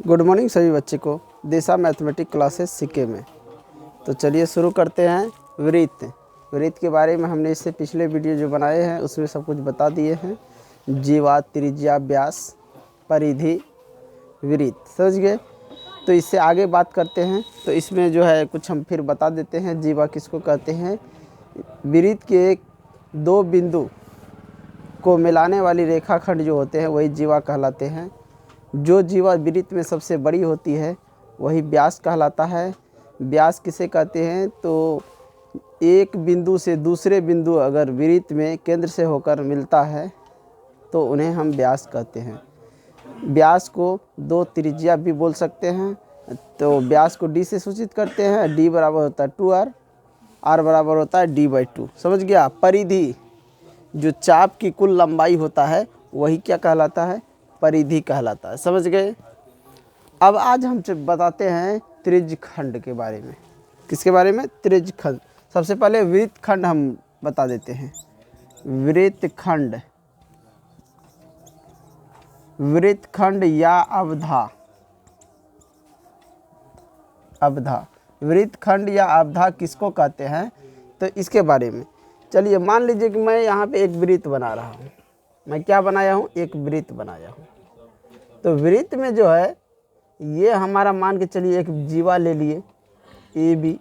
Good morning सभी बच्चे को दिशा मैथमेटिक क्लासेस सीके में। तो चलिए शुरू करते हैं। वृत्त के बारे में हमने इससे पिछले वीडियो जो बनाए हैं उसमें सब कुछ बता दिए हैं। जीवा, त्रिज्या, व्यास, परिधि, वृत्त, समझ गए। तो इससे आगे बात करते हैं। तो इसमें जो है कुछ हम फिर बता देते हैं। जीवा किसको कहते हैं? वृत्त के एक दो बिंदु को मिलाने वाली रेखाखंड जो होते हैं वही जीवा कहलाते हैं। जो जीवा वृत्त में सबसे बड़ी होती है वही व्यास कहलाता है। व्यास किसे कहते हैं? तो एक बिंदु से दूसरे बिंदु अगर वृत्त में केंद्र से होकर मिलता है तो उन्हें हम व्यास कहते हैं। व्यास को दो त्रिज्या भी बोल सकते हैं। तो व्यास को डी से सूचित करते हैं। डी बराबर होता है 2r, r बराबर होता है d/2। समझ गया। परिधि जो चाप की कुल लंबाई होता है वही क्या कहलाता है? परिधि कहलाता है। समझ गए। अब आज हम बताते हैं त्रिज्यखंड के बारे में। किसके बारे में? त्रिज्यखंड। सबसे पहले वृत्तखंड हम बता देते हैं। वृत्तखंड या अवधा। वृत्तखंड या अवधा किसको कहते हैं? तो इसके बारे में चलिए मान लीजिए कि मैं यहाँ पे एक वृत्त बना रहा हूँ। मैं क्या बनाया हूँ? एक वृत्त बनाया हूँ। तो वृत्त में जो है ये हमारा मान के चलिए एक जीवा ले लिए ए बी।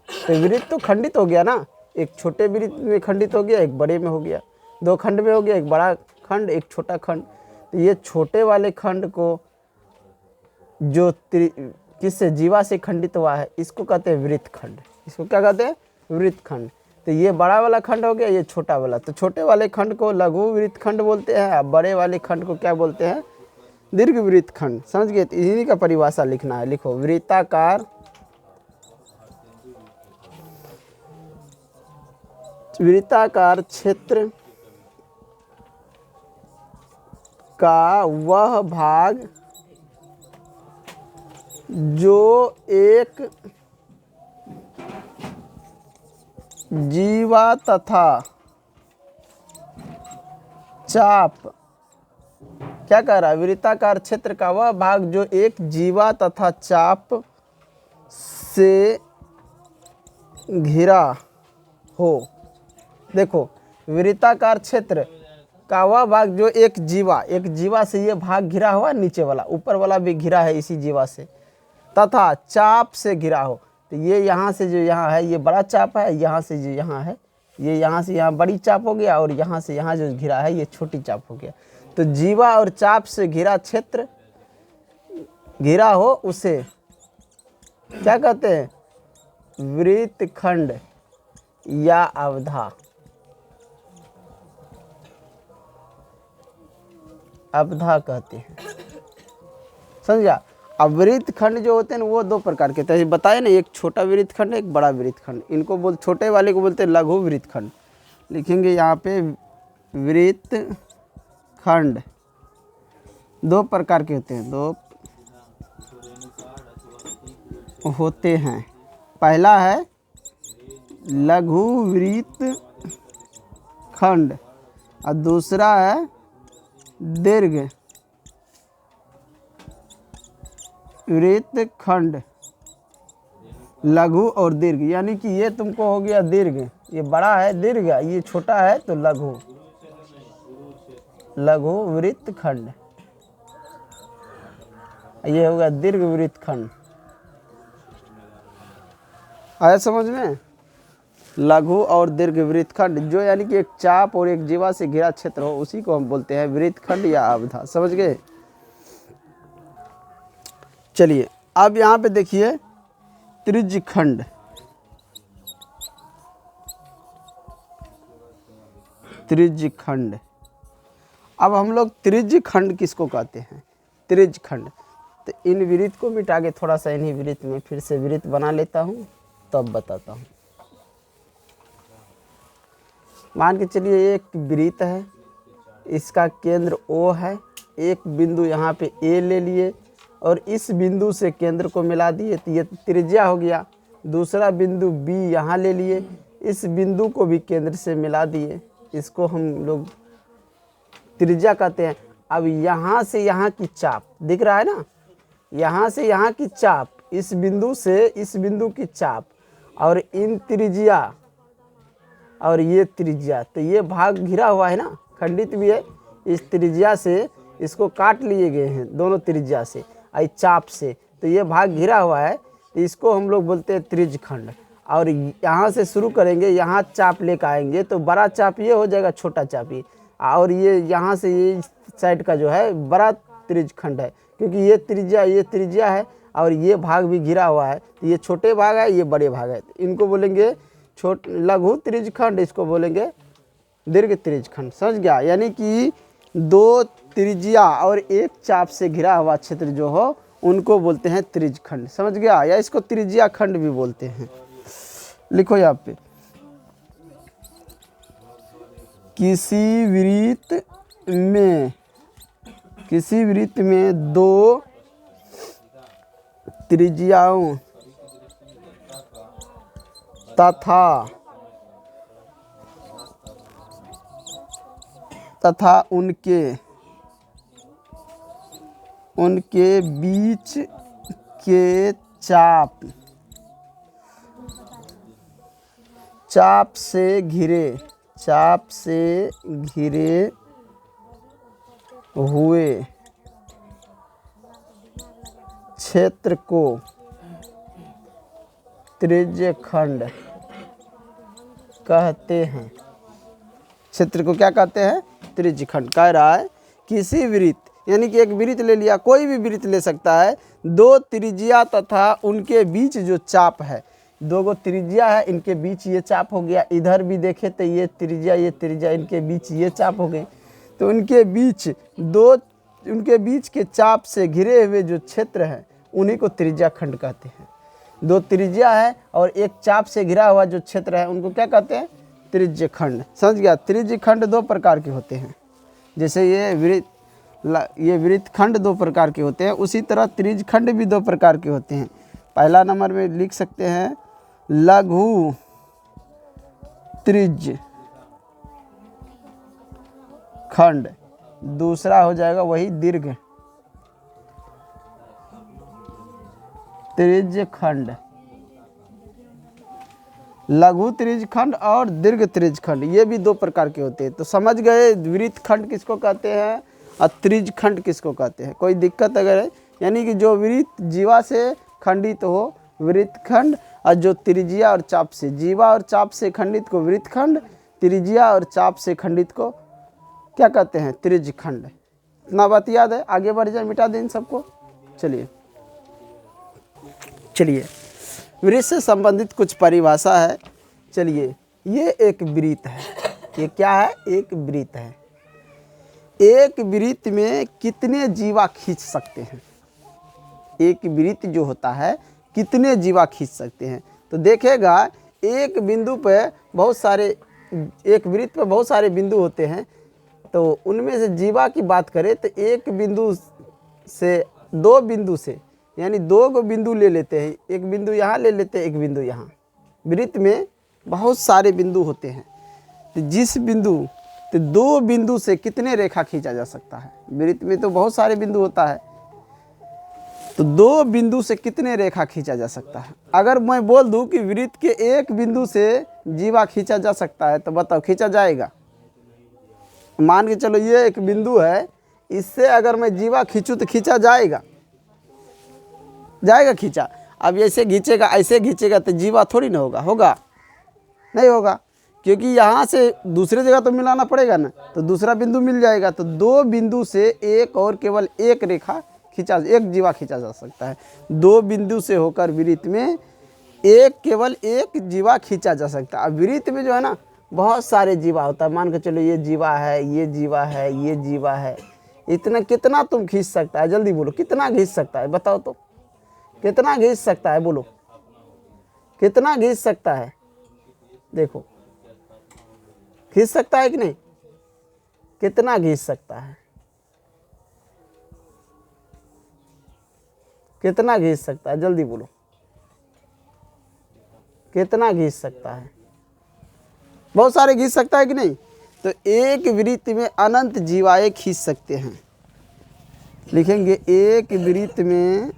तो वृत्त तो खंडित हो गया ना। एक छोटे वृत्त में खंडित हो गया, एक बड़े में हो गया, दो खंड में हो गया, एक बड़ा खंड एक छोटा खंड। तो ये छोटे वाले खंड को जो किससे जीवा से खंडित हुआ है इसको कहते हैं वृत्तखंड। इसको क्या कहते हैं? वृत्तखंड। तो ये बड़ा वाला खंड हो गया, ये छोटा वाला। तो छोटे वाले खंड को लघु वृत्तखंड बोलते हैं और बड़े वाले खंड को क्या बोलते हैं? दीर्घ वृत्तखंड। समझ गए। तो इन्हीं का परिभाषा लिखना है। लिखो वृत्ताकार क्षेत्र का वह भाग जो एक जीवा तथा चाप, क्या कह रहा है? वृत्ताकार क्षेत्र का वह भाग जो एक जीवा तथा चाप से घिरा हो। देखो, वृत्ताकार क्षेत्र का वह भाग जो एक जीवा से ये भाग घिरा हुआ, नीचे वाला, ऊपर वाला भी घिरा है इसी जीवा से, तथा चाप से घिरा हो। तो ये यहाँ से जो यहाँ है ये बड़ा चाप है, यहाँ से जो यहाँ है ये यहाँ से यहाँ बड़ी चाप हो गया, और यहाँ से यहाँ जो घिरा है ये छोटी चाप हो गया। तो जीवा और चाप से घिरा क्षेत्र घिरा हो उसे क्या कहते हैं? वृत्तखंड या अवधा। अवधा कहते हैं। समझा। अब वृत्तखंड जो होते हैं वो दो प्रकार के थे बताए ना, एक छोटा वृत्तखंड एक बड़ा वृत्तखंड। इनको छोटे वाले को बोलते हैं लघु वृत्तखंड। लिखेंगे यहाँ पे वृत्तखंड दो प्रकार के होते हैं। पहला है लघु वृत्तखंड और दूसरा है दीर्घ वृत्तखंड। लघु और दीर्घ, यानी कि ये तुमको हो गया दीर्घ, ये बड़ा है दीर्घ, ये छोटा है तो लघु वृत्तखंड। ये होगा दीर्घ वृत्तखंड। आया समझ में? लघु और दीर्घ वृत्तखंड जो यानी कि एक चाप और एक जीवा से घिरा क्षेत्र हो उसी को हम बोलते हैं वृत्तखंड या अवधा। समझ गए। चलिए अब यहाँ पे देखिए त्रिज्यखंड। अब हम लोग त्रिज्यखंड किसको कहते हैं? त्रिज्यखंड। तो इन वृत्त को मिटा के थोड़ा सा इन्हीं वृत्त में फिर से वृत्त बना लेता हूँ, तब बताता हूँ। मान के चलिए एक वृत्त है, इसका केंद्र O है। एक बिंदु यहाँ पे A ले लिए और इस बिंदु से केंद्र को मिला दिए तो ये त्रिज्या हो गया। दूसरा बिंदु B यहाँ ले लिए, इस बिंदु को भी केंद्र से मिला दिए, इसको हम लोग त्रिज्या कहते हैं। अब यहाँ से यहाँ की चाप दिख रहा है ना, यहाँ से यहाँ की चाप, इस बिंदु से इस बिंदु की चाप, और इन त्रिज्या और ये त्रिज्या, तो ये भाग घिरा हुआ है ना, खंडित भी है। इस त्रिज्या से इसको काट लिए गए हैं, दोनों त्रिज्या से आई चाप से, तो ये भाग घिरा हुआ है, तो इसको हम लोग बोलते हैं त्रिज्यखंड। और यहाँ से शुरू करेंगे, यहाँ चाप लेकर आएंगे तो बड़ा चाप ये हो जाएगा, छोटा चाप ये, और ये यहाँ से ये साइड का जो है बड़ा त्रिज्यखंड है, क्योंकि ये त्रिज्या है और ये भाग भी घिरा हुआ है, तो ये छोटे भाग है, ये बड़े भाग है, इनको बोलेंगे लघु त्रिज्यखंड, इसको बोलेंगे दीर्घ त्रिज्यखंड। समझ गया? यानी कि दो त्रिज्या और एक चाप से घिरा हुआ क्षेत्र जो हो उनको बोलते हैं त्रिज्यखंड। समझ गया? या इसको त्रिज्या खंड भी बोलते हैं। लिखो यहाँ पे, किसी वृत्त में दो त्रिज्याओं तथा उनके बीच के चाप से घिरे हुए क्षेत्र को त्रिज्यखंड कहते हैं। क्षेत्र को क्या कहते हैं? त्रिज्यखंड। कह रहा है किसी वृत्त, यानी कि एक वृत्त ले लिया, कोई भी वृत्त ले सकता है, दो त्रिज्या तथा उनके बीच जो चाप है, दो गो त्रिज्या है, इनके बीच ये चाप हो गया। इधर भी देखे तो ये त्रिज्या इनके बीच ये चाप हो गए, तो उनके बीच के चाप से घिरे हुए जो क्षेत्र है उन्हीं को त्रिज्याखंड कहते हैं। दो त्रिज्या है और एक चाप से घिरा हुआ जो क्षेत्र है उनको क्या कहते हैं? त्रिज्यखंड। समझ गया? त्रिज्यखंड दो प्रकार के होते हैं, जैसे ये वृत्तखंड दो प्रकार के होते हैं, उसी तरह त्रिज्यखंड भी दो प्रकार के होते हैं। पहला नंबर में लिख सकते हैं लघु त्रिज्यखंड, दूसरा हो जाएगा वही दीर्घ त्रिज्यखंड। लघु त्रिज्यखंड और दीर्घ त्रिज्यखंड ये भी दो प्रकार के होते हैं। तो समझ गए वृत्तखंड किसको कहते हैं और त्रिज्यखंड किसको कहते हैं। कोई दिक्कत अगर है, यानी कि जो वृत्त जीवा से खंडित हो वृत्तखंड, और जो त्रिज्या और चाप से, जीवा और चाप से खंडित को वृत्तखंड, त्रिज्या और चाप से खंडित को क्या कहते हैं? त्रिज्यखंड। इतना बात याद है? आगे बढ़ जाए, मिटा दें इन सबको। चलिए वृत्त से संबंधित कुछ परिभाषा है। चलिए, ये एक वृत्त है। ये क्या है? एक वृत्त है। एक वृत्त में कितने जीवा खींच सकते हैं? एक वृत्त जो होता है कितने जीवा खींच सकते हैं? तो देखेगा एक बिंदु पे बहुत सारे, एक वृत्त पे बहुत सारे बिंदु होते हैं, तो उनमें से जीवा की बात करें तो एक बिंदु से, दो बिंदु से, यानी दो गो बिंदु ले लेते हैं, एक बिंदु यहाँ ले लेते हैं, एक बिंदु यहाँ। वृत्त में बहुत सारे बिंदु होते हैं, तो जिस बिंदु, तो दो बिंदु से कितने रेखा खींचा जा सकता है? वृत्त में तो बहुत सारे बिंदु होता है, तो दो बिंदु से कितने रेखा खींचा जा सकता है? अगर मैं बोल दूं कि वृत्त के एक बिंदु से जीवा खींचा जा सकता है, तो बताओ खींचा जाएगा? मान के चलो ये एक बिंदु है, इससे अगर मैं जीवा खींचूं तो खींचा जाएगा? जाएगा खींचा। अब ऐसे खींचेगा, ऐसे खींचेगा तो जीवा थोड़ी ना होगा? नहीं होगा, क्योंकि यहाँ से दूसरे जगह तो मिलाना पड़ेगा ना, तो दूसरा बिंदु मिल जाएगा। तो दो बिंदु से एक और केवल एक रेखा खींचा, एक जीवा खींचा जा सकता है। दो बिंदु से होकर वृत्त में केवल एक जीवा खींचा जा सकता है। अब वृत्त में जो है ना बहुत सारे जीवा होता है। मान के चलो ये जीवा है, ये जीवा है, ये जीवा है। इतना कितना तुम खींच सकता है? जल्दी बोलो, कितना खींच सकता है? बताओ तो, कितना खींच सकता है? बोलो, कितना खींच सकता है? देखो, खींच सकता है कि नहीं? कितना खींच सकता है? कितना खींच सकता है? जल्दी बोलो, कितना खींच सकता है? बहुत सारे खींच सकता है कि नहीं? तो एक वृत्त में अनंत जीवाएं खींच सकते हैं। लिखेंगे एक वृत्त में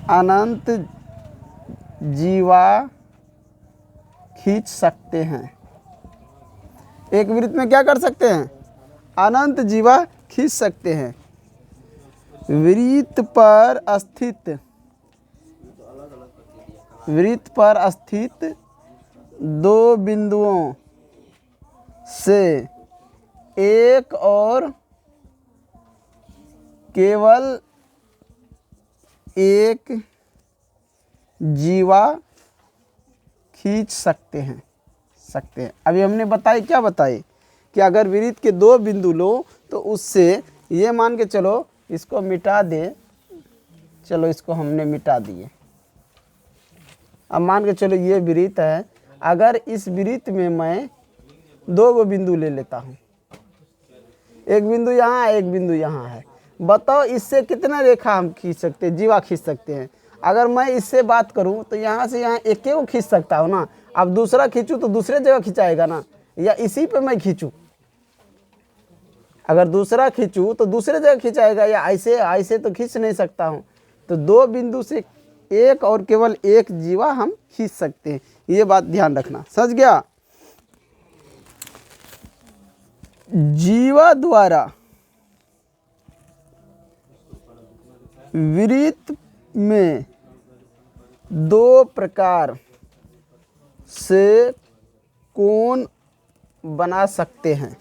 अनंत जीवा खींच सकते हैं। एक वृत्त में क्या कर सकते हैं? अनंत जीवा खींच सकते हैं। वृत्त पर स्थित दो बिंदुओं से एक और केवल एक जीवा खींच सकते हैं। अभी हमने बताई, क्या बताई कि अगर वृत्त के दो बिंदु लो तो उससे ये मान के चलो इसको मिटा दे। चलो इसको हमने मिटा दिए। अब मान के चलो ये वृत्त है, अगर इस वृत्त में मैं दो गो बिंदु ले लेता हूँ, एक बिंदु यहाँ है, एक बिंदु यहाँ है, बताओ इससे कितना रेखा हम खींच सकते हैं, जीवा खींच सकते हैं? अगर मैं इससे बात करूं तो यहाँ से यहाँ एक को खींच सकता हूँ ना। अब दूसरा खींचूं तो दूसरे जगह खिंचाएगा ना, या इसी पे मैं खींचूं? अगर दूसरा खींचूं तो दूसरे जगह खिंचाएगा, या ऐसे ऐसे तो खींच नहीं सकता हूँ। तो दो बिंदु से एक और केवल एक जीवा हम खींच सकते हैं। ये बात ध्यान रखना, समझ गया? जीवा द्वारा वृत्त में दो प्रकार से कोण बना सकते हैं।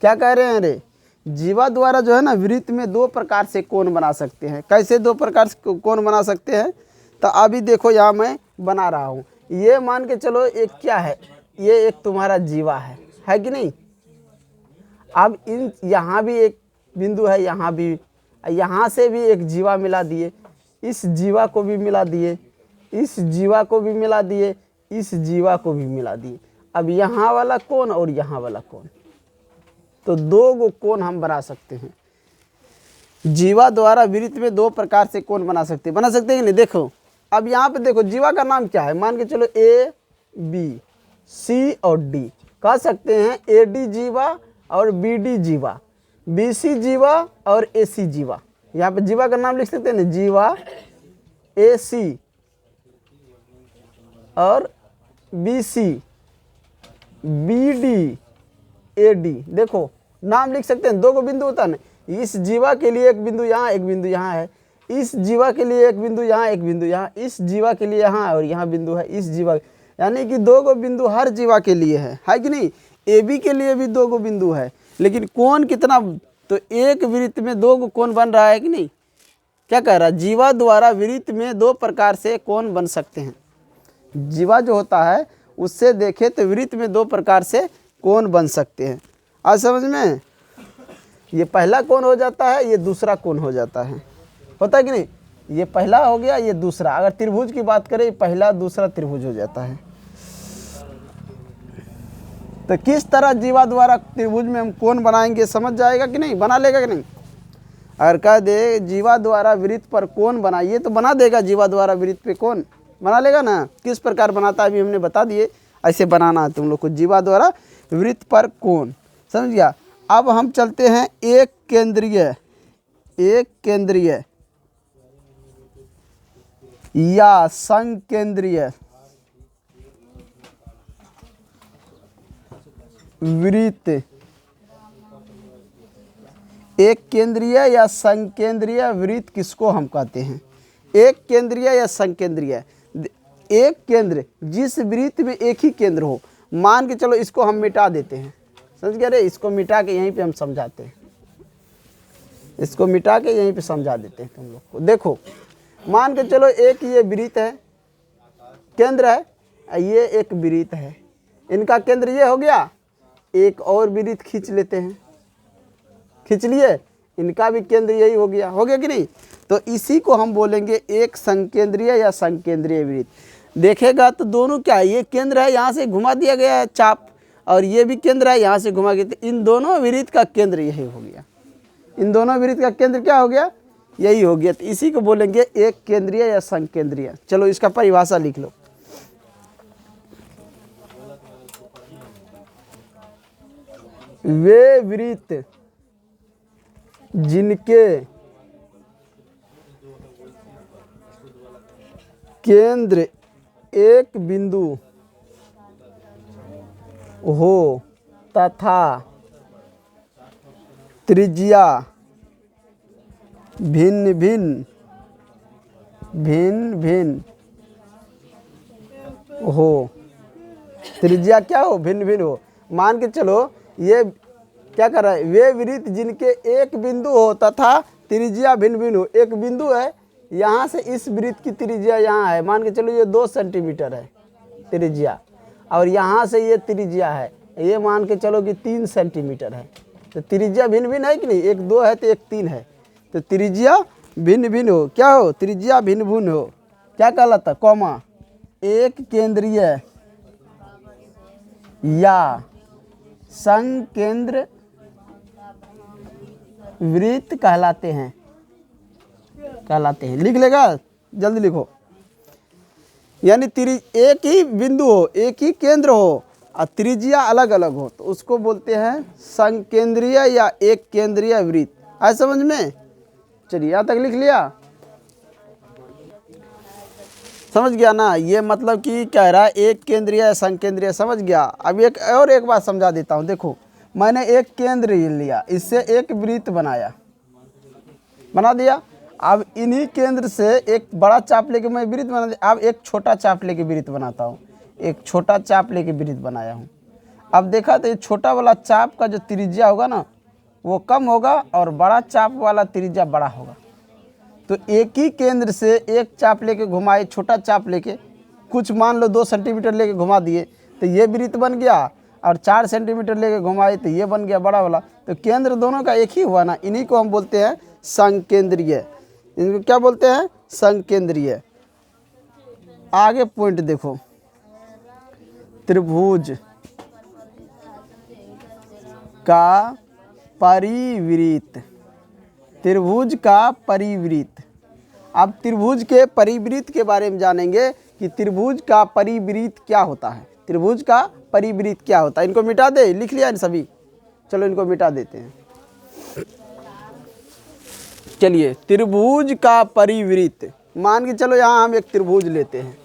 क्या कह रहे हैं रे? जीवा द्वारा जो है ना वृत्त में दो प्रकार से कोण बना सकते हैं। कैसे दो प्रकार से कोण बना सकते हैं? तो अभी देखो यहाँ मैं बना रहा हूँ। ये मान के चलो एक क्या है, ये एक तुम्हारा जीवा है कि नहीं? अब इन यहाँ भी एक बिंदु है, यहाँ भी, यहाँ से भी एक जीवा मिला दिए, इस जीवा को भी मिला दिए, इस जीवा को भी मिला दिए, इस जीवा को भी मिला दिए। अब यहाँ वाला कोण और यहाँ वाला कोण, तो दो गो कोण हम बना सकते हैं। जीवा द्वारा वृत्त में दो प्रकार से कोण बना सकते हैं कि नहीं? देखो अब यहाँ पे देखो, जीवा का नाम क्या है? मान के चलो ए बी सी और डी। कह सकते हैं ए डी जीवा और बी डी जीवा, बी सी जीवा और ए सी जीवा। यहाँ पे जीवा का नाम लिख सकते हैं ना, जीवा ए सी और B C, B D, A D. देखो नाम लिख सकते हैं, दो गो बिंदु होता है ना, इस जीवा के लिए एक बिंदु यहाँ, एक बिंदु यहाँ है, इस जीवा के लिए एक बिंदु यहाँ, एक बिंदु यहाँ, इस जीवा के लिए यहाँ और यहाँ बिंदु है, इस जीवा, यानी कि दो गो बिंदु हर जीवा के लिए है कि नहीं? ए बी के लिए भी दो गो बिंदु है, लेकिन कोण कितना? तो एक वृत्त में दो गो कोण बन रहा है कि नहीं? क्या कह रहा है? जीवा द्वारा वृत्त में दो प्रकार से कोण बन सकते हैं। जीवा जो होता है उससे देखे तो वृत्त में दो प्रकार से कोण बन सकते हैं। आज समझ में? ये पहला कोण हो जाता है, ये दूसरा कोण हो जाता है, होता है कि नहीं? ये पहला हो गया, ये दूसरा। अगर त्रिभुज की बात करें, पहला दूसरा त्रिभुज हो जाता है। तो किस तरह जीवा द्वारा त्रिभुज में हम कोण बनाएंगे, समझ जाएगा कि नहीं? बना लेगा कि नहीं? अगर कह दे जीवा द्वारा वृत्त पर कोण बनाइए तो बना देगा। जीवा द्वारा वृत्त पे कोण बना लेगा ना। किस प्रकार बनाता है अभी हमने बता दिए, ऐसे बनाना है तुम लोग को। जीवा द्वारा वृत्त पर कोण, समझ गया? अब हम चलते हैं एक केंद्रीय या संकेंद्रीय वृत्त। एक केंद्रीय या संकेंद्रीय वृत्त किसको हम कहते हैं? एक केंद्रीय या संकेंद्रीय, एक केंद्र जिस वृत्त में एक ही केंद्र हो। मान के चलो इसको हम मिटा देते हैं, समझ गए रे? इसको मिटा के यहीं पे हम समझाते हैं, इसको मिटा के यहीं पे समझा देते हैं तुम लोग को। देखो मान के चलो एक ये वृत्त है, केंद्र है, ये एक वृत्त है, इनका केंद्र ये हो गया। एक और वृत्त खींच लेते हैं, खींच लिए, इनका भी केंद्र यही हो गया कि नहीं? तो इसी को हम बोलेंगे एक संकेंद्रीय या संकेंद्रीय वृत्त। देखेगा तो दोनों क्या है, ये केंद्र है, यहाँ से घुमा दिया गया है चाप, और ये भी केंद्र है, यहाँ से घुमा गया। तो इन दोनों वृत्त का केंद्र यही हो गया। इन दोनों वृत्त का केंद्र क्या हो गया? यही हो गया। तो इसी को बोलेंगे एक केंद्रीय या संकेंद्रीय। चलो इसका परिभाषा लिख लो। वे वृत्त जिनके केंद्र एक बिंदु हो तथा त्रिज्या भिन्न भिन्न हो। त्रिज्या क्या हो? भिन्न भिन्न हो। मान के चलो ये क्या कर रहा है, वे वृत्त जिनके एक बिंदु हो तथा त्रिज्या भिन्न भिन्न हो। एक बिंदु है, यहाँ से इस वृत्त की त्रिज्या यहाँ है, मान के चलो ये 2 सेंटीमीटर है त्रिज्या, और यहाँ से ये त्रिज्या है, ये मान के चलो कि 3 सेंटीमीटर है। तो त्रिज्या भिन्न भिन्न है कि नहीं, एक 2 है तो एक 3 है, तो त्रिज्या भिन्न भिन्न हो। क्या हो? त्रिज्या भिन्न भिन्न हो। क्या कहलाता? कॉमा एक केंद्रीय या संकेंद्र वृत्त कहलाते हैं। लिख लेगा, जल्दी लिखो। यानी एक ही बिंदु हो, एक ही केंद्र हो और त्रिज्या अलग अलग हो, तो उसको बोलते हैं संकेंद्रीय या एक केंद्रीय वृत्त। आए समझ में? चलिए यहाँ तक लिख लिया, समझ गया ना? ये मतलब कि कह रहा है एक केंद्रीय संकेंद्रीय, समझ गया? अब एक बात समझा देता हूँ। देखो, मैंने एक केंद्र लिया, इससे एक वृत्त बना दिया। अब इन्हीं केंद्र से एक बड़ा चाप लेके मैं वृत्त बना दिया। अब एक छोटा चाप लेके वृत्त बनाता हूँ, एक छोटा चाप लेके वृत्त बनाया हूँ। अब देखा तो ये छोटा वाला चाप का जो त्रिज्या होगा ना वो कम होगा और बड़ा चाप वाला त्रिज्या बड़ा होगा। तो एक ही केंद्र से एक चाप लेके घुमाए, छोटा चाप लेके, कुछ मान लो 2 सेंटीमीटर लेके घुमा दिए तो ये वृत्त बन गया, और 4 सेंटीमीटर लेके घुमाए तो ये बन गया बड़ा वाला। तो केंद्र दोनों का एक ही हुआ ना, इन्हीं को हम बोलते हैं संकेंद्रीय। इनको क्या बोलते हैं? संकेंद्रीय। आगे पॉइंट देखो, त्रिभुज का परिवृत्त। त्रिभुज का परिवृत्त। अब त्रिभुज के परिवृत्त के बारे में जानेंगे कि त्रिभुज का परिवृत्त क्या होता है। त्रिभुज का परिवृत्त क्या होता है? इनको मिटा दे, लिख लिया इन सभी, चलो इनको मिटा देते हैं। चलिए, त्रिभुज का परिवृत्त, मान के चलो यहाँ हम एक त्रिभुज लेते हैं।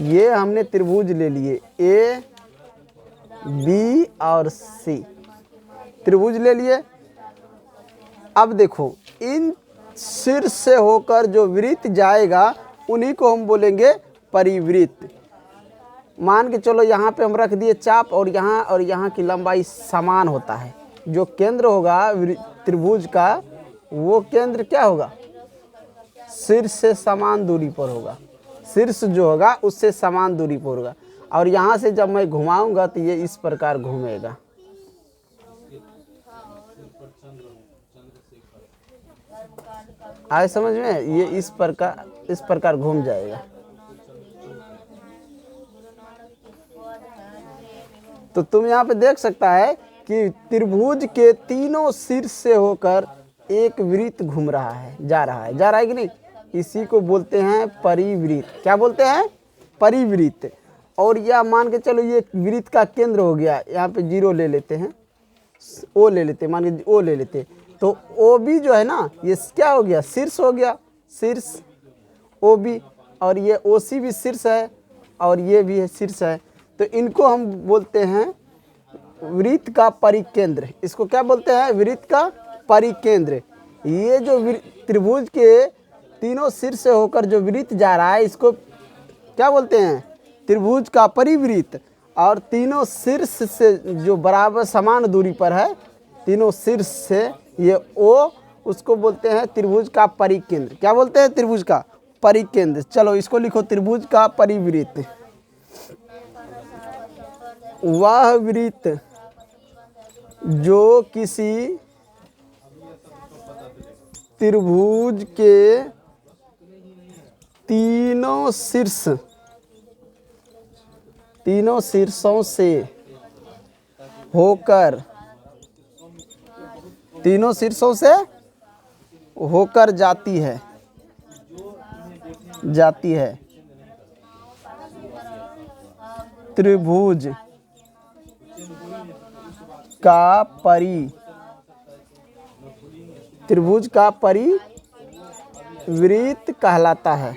ये हमने त्रिभुज ले लिए ए बी और सी, त्रिभुज ले लिए। अब देखो, इन शीर्ष से होकर जो वृत्त जाएगा उन्हीं को हम बोलेंगे परिवृत्त। मान के चलो यहाँ पे हम रख दिए चाप, और यहाँ की लंबाई समान होता है। जो केंद्र होगा त्रिभुज का, वो केंद्र क्या होगा? शीर्ष से समान दूरी पर होगा। शीर्ष जो होगा उससे समान दूरी पर होगा, और यहाँ से जब मैं घुमाऊंगा तो ये इस प्रकार घूमेगा। आए समझ में? ये इस प्रकार घूम जाएगा। तो तुम यहाँ पे देख सकता है कि त्रिभुज के तीनों शीर्ष से होकर एक वृत्त घूम रहा है, जा रहा है कि नहीं? इसी को बोलते हैं परिवृत्त। क्या बोलते हैं? परिवृत्त। और यह मान के चलो ये वृत्त का केंद्र हो गया, यहाँ पे 0 ले लेते हैं, ओ ले लेते हैं, मान के ओ ले लेते हैं। तो ओ बी जो है ना, ये क्या हो गया? शीर्ष हो गया, शीर्ष ओ बी, और ये ओ सी भी शीर्ष है, और ये भी शीर्ष है। तो इनको हम बोलते हैं वृत्त का परिकेंद्र। इसको क्या बोलते हैं? वृत्त का परिकेंद्र। ये जो त्रिभुज के तीनों शीर्ष से होकर जो वृत्त जा रहा है, इसको क्या बोलते हैं? त्रिभुज का परिवृत्त। और तीनों शीर्ष से जो बराबर समान दूरी पर है, तीनों शीर्ष से ये ओ, उसको बोलते हैं त्रिभुज का परिकेंद्र। क्या बोलते हैं? त्रिभुज का परिकेंद्र। चलो इसको लिखो, त्रिभुज का परिवृत्त। वह वृत्त जो किसी त्रिभुज के तीनों शीर्षों से होकर जाती है त्रिभुज का परिकेंद्र त्रिभुज का परिवृत्त कहलाता है।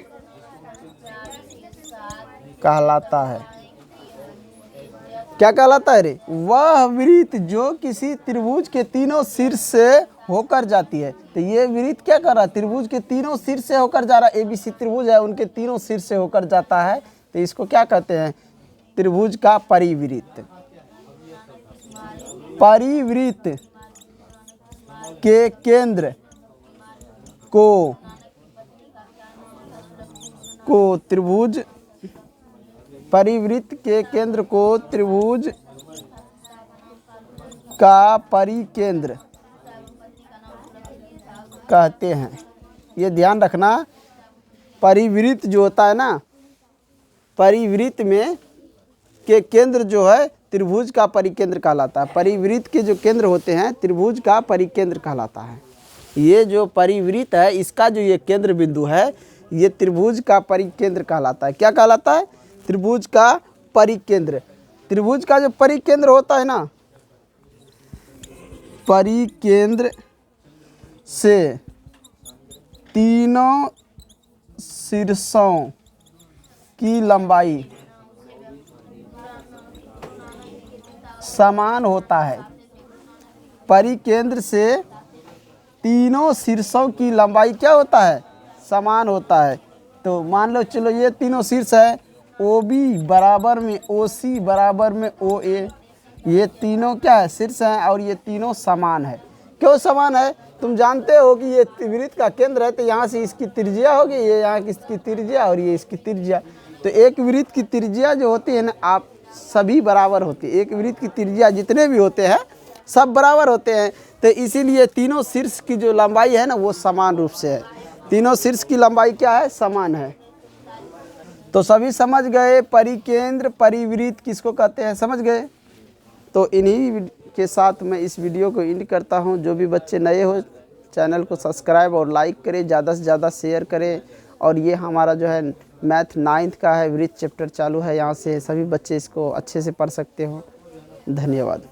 क्या कहलाता है रे? वह वृत्त जो किसी त्रिभुज के तीनों शीर्ष से होकर जाती है। तो ये वृत्त क्या कर रहा है? त्रिभुज के तीनों शीर्ष से होकर जा रहा है। ABC त्रिभुज है, उनके तीनों शीर्ष से होकर जाता है, तो इसको क्या कहते हैं? त्रिभुज का परिवृत्त। परिवृत्त के केंद्र को त्रिभुज, परिवृत्त के केंद्र को त्रिभुज का परिकेंद्र कहते हैं। ये ध्यान रखना, परिवृत्त जो होता है ना, परिवृत्त में के केंद्र जो है त्रिभुज का परिकेंद्र कहलाता है। परिवृत्त के जो केंद्र होते हैं त्रिभुज का परिकेंद्र कहलाता है। ये जो परिवृत्त है इसका जो ये केंद्र बिंदु है ये त्रिभुज का परिकेंद्र कहलाता है। क्या कहलाता है? त्रिभुज का परिकेंद्र। त्रिभुज का जो परिकेंद्र होता है ना, परिकेंद्र से तीनों शीर्षों की लंबाई समान होता है। परिकेंद्र से तीनों शीर्षों की लंबाई क्या होता है? समान होता है। तो मान लो चलो ये तीनों शीर्ष है, OB बराबर में OC बराबर में OA, ये तीनों क्या है? शीर्ष हैं, और ये तीनों समान है। क्यों समान है? तुम जानते हो कि ये वृत्त का केंद्र है, तो यहाँ से इसकी त्रिज्या होगी, ये यहाँ की इसकी त्रिज्या और ये इसकी त्रिज्या। तो एक वृत्त की त्रिज्या जो होती है ना, आप सभी बराबर होती है। एक वृत्त की त्रिज्या जितने भी होते हैं सब बराबर होते हैं। तो इसीलिए तीनों शीर्ष की जो लंबाई है ना वो समान रूप से है। तीनों शीर्ष की लंबाई क्या है? समान है। तो सभी समझ गए परिकेंद्र परिवृत्त किसको कहते हैं? समझ गए? तो इन्हीं के साथ मैं इस वीडियो को एंड करता हूं। जो भी बच्चे नए हो चैनल को सब्सक्राइब और लाइक करें, ज़्यादा से ज़्यादा शेयर करें। और ये हमारा जो है मैथ 9th का है, वृत्त चैप्टर चालू है, यहाँ से सभी बच्चे इसको अच्छे से पढ़ सकते हो। धन्यवाद।